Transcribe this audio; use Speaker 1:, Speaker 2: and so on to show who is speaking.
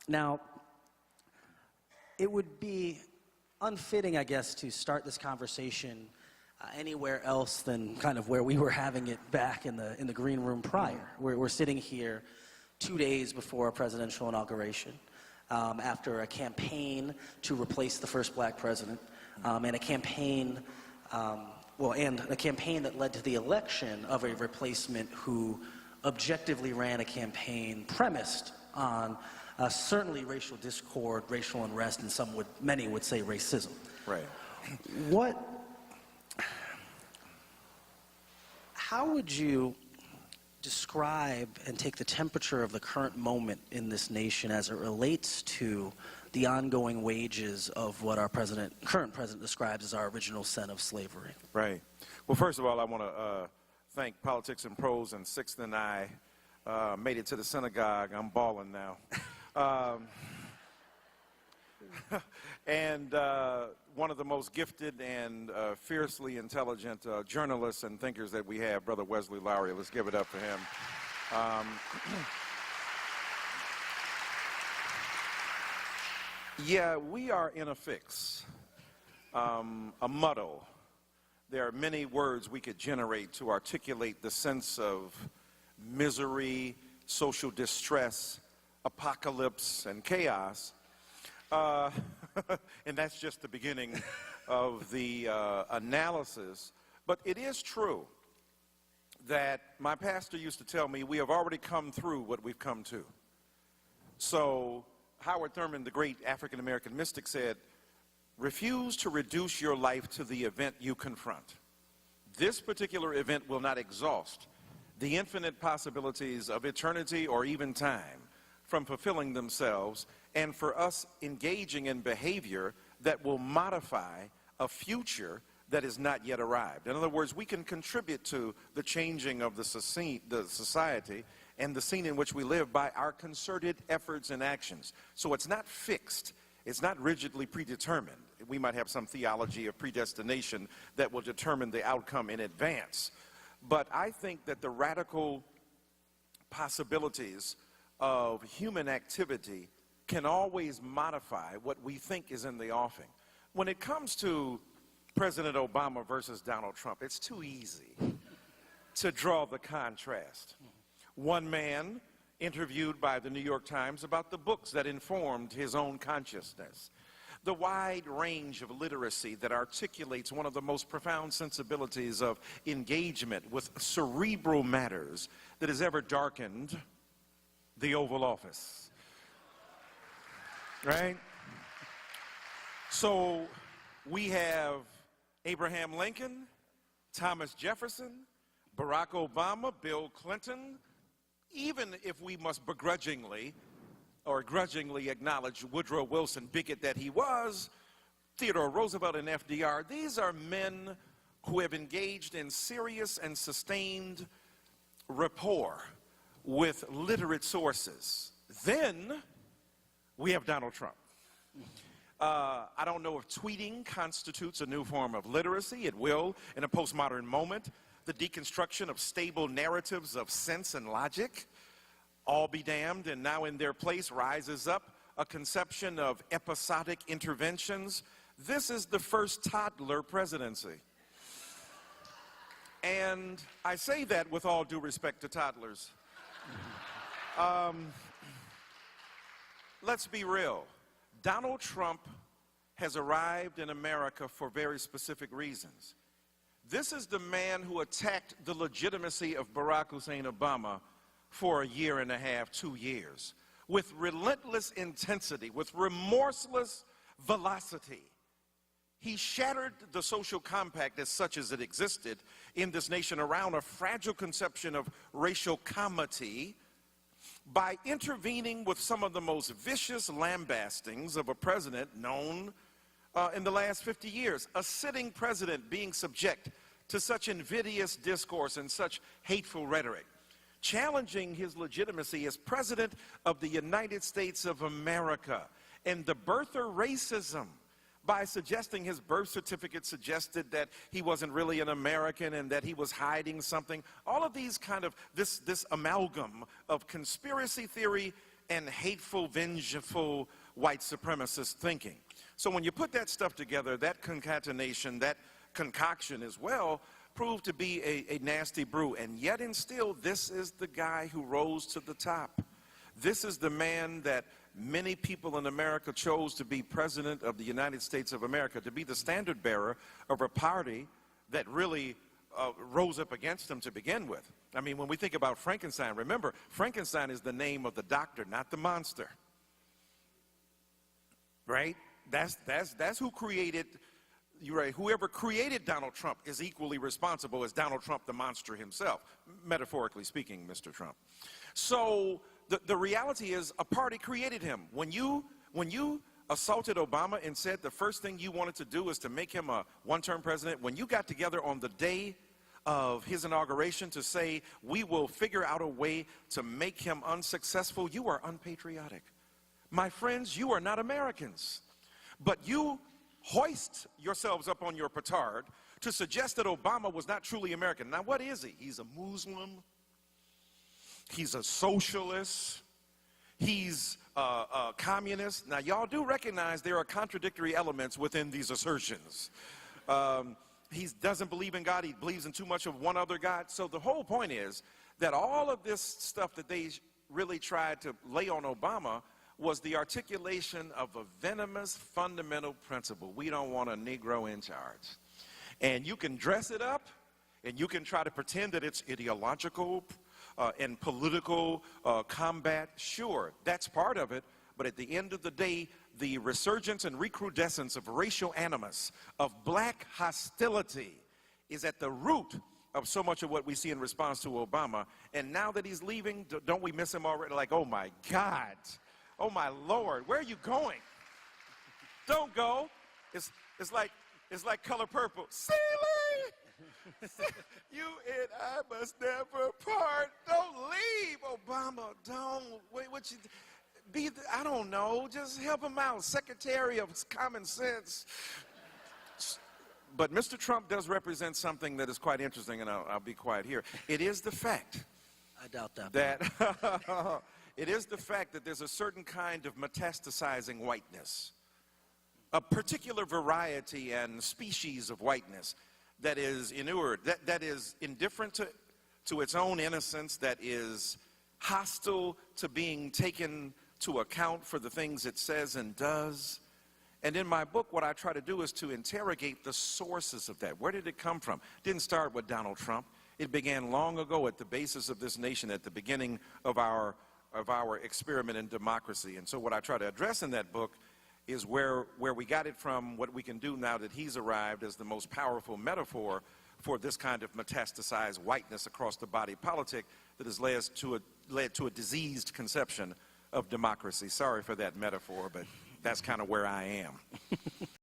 Speaker 1: Now, it would be unfitting, I guess, to start this conversation anywhere else than kind of where we were having it back in the green room prior. We're sitting here 2 days before a presidential inauguration, after a campaign to replace the first black president, and a campaign that led to the election of a replacement who objectively ran a campaign premised on certainly racial discord, racial unrest, and many would say racism.
Speaker 2: Right.
Speaker 1: How would you describe and take the temperature of the current moment in this nation as it relates to the ongoing wages of what our current president describes as our original sin of slavery?
Speaker 2: Right. Well, first of all, I want to thank Politics and Prose and Sixth and I. Made it to the synagogue. I'm balling now. And one of the most gifted and fiercely intelligent journalists and thinkers that we have, Brother Wesley Lowery. Let's give it up for him. Yeah, we are in a fix, a muddle. There are many words we could generate to articulate the sense of misery, social distress, apocalypse, and chaos. And that's just the beginning of the analysis. But it is true that my pastor used to tell me we have already come through what we've come to. So Howard Thurman, the great African-American mystic, said, refuse to reduce your life to the event you confront. This particular event will not exhaust the infinite possibilities of eternity or even time from fulfilling themselves, and for us engaging in behavior that will modify a future that is not yet arrived. In other words, we can contribute to the changing of the society and the scene in which we live by our concerted efforts and actions. So it's not fixed. It's not rigidly predetermined. We might have some theology of predestination that will determine the outcome in advance. But I think that the radical possibilities of human activity can always modify what we think is in the offing. When it comes to President Obama versus Donald Trump, it's too easy to draw the contrast. One man interviewed by the New York Times about the books that informed his own consciousness. The wide range of literacy that articulates one of the most profound sensibilities of engagement with cerebral matters that has ever darkened the Oval Office. Right? So we have Abraham Lincoln, Thomas Jefferson, Barack Obama, Bill Clinton, even if we must begrudgingly or grudgingly acknowledge Woodrow Wilson, bigot that he was, Theodore Roosevelt and FDR. These are men who have engaged in serious and sustained rapport with literate sources. Then we have Donald Trump. I don't know if tweeting constitutes a new form of literacy. It will in a postmodern moment. The deconstruction of stable narratives of sense and logic, all be damned, and now in their place rises up a conception of episodic interventions. This is the first toddler presidency. And I say that with all due respect to toddlers. Let's be real. Donald Trump has arrived in America for very specific reasons. This is the man who attacked the legitimacy of Barack Hussein Obama for a year and a half, 2 years, with relentless intensity, with remorseless velocity. He shattered the social compact as such as it existed in this nation around a fragile conception of racial comity by intervening with some of the most vicious lambastings of a president known in the last 50 years. A sitting president being subject to such invidious discourse and such hateful rhetoric, challenging his legitimacy as president of the United States of America, and the birther racism by suggesting his birth certificate suggested that he wasn't really an American and that he was hiding something. All of these kind of, this amalgam of conspiracy theory and hateful, vengeful white supremacist thinking. So when you put that stuff together, that concatenation, that concoction as well, proved to be a nasty brew. And yet and still, this is the guy who rose to the top. This is the man that many people in America chose to be president of the United States of America, to be the standard bearer of a party that really rose up against him to begin with. I mean, when we think about Frankenstein, remember, Frankenstein is the name of the doctor, not the monster. Right? That's who created, you're right, whoever created Donald Trump is equally responsible as Donald Trump, the monster himself, metaphorically speaking, Mr. Trump. So the reality is a party created him. When you assaulted Obama and said the first thing you wanted to do is to make him a one-term president, when you got together on the day of his inauguration to say we will figure out a way to make him unsuccessful, you are unpatriotic. My friends, you are not Americans. But you hoist yourselves up on your petard to suggest that Obama was not truly American. Now, what is he? He's a Muslim. He's a socialist. He's a communist. Now, y'all do recognize there are contradictory elements within these assertions. He doesn't believe in God. He believes in too much of one other God. So the whole point is that all of this stuff that they really tried to lay on Obama was the articulation of a venomous fundamental principle. We don't want a Negro in charge. And you can dress it up, and you can try to pretend that it's ideological and political combat. Sure, that's part of it. But at the end of the day, the resurgence and recrudescence of racial animus, of black hostility, is at the root of so much of what we see in response to Obama. And now that he's leaving, don't we miss him already? Like, oh my God. Oh my Lord, where are you going? Don't go. It's like Color Purple. Celie, you and I must never part. Don't leave, Obama. Don't. Wait, what you be? I don't know. Just help him out. Secretary of Common Sense. But Mr. Trump does represent something that is quite interesting, and I'll be quiet here. It is the fact.
Speaker 1: I doubt that.
Speaker 2: That. It is the fact that there's a certain kind of metastasizing whiteness, a particular variety and species of whiteness that is inured, that is indifferent to its own innocence, that is hostile to being taken to account for the things it says and does. And in my book, what I try to do is to interrogate the sources of that. Where did it come from? It didn't start with Donald Trump. It began long ago at the basis of this nation, at the beginning of our experiment in democracy. And so what I try to address in that book is where we got it from, what we can do now that he's arrived as the most powerful metaphor for this kind of metastasized whiteness across the body politic that has led to a diseased conception of democracy. Sorry for that metaphor, but that's kind of where I am.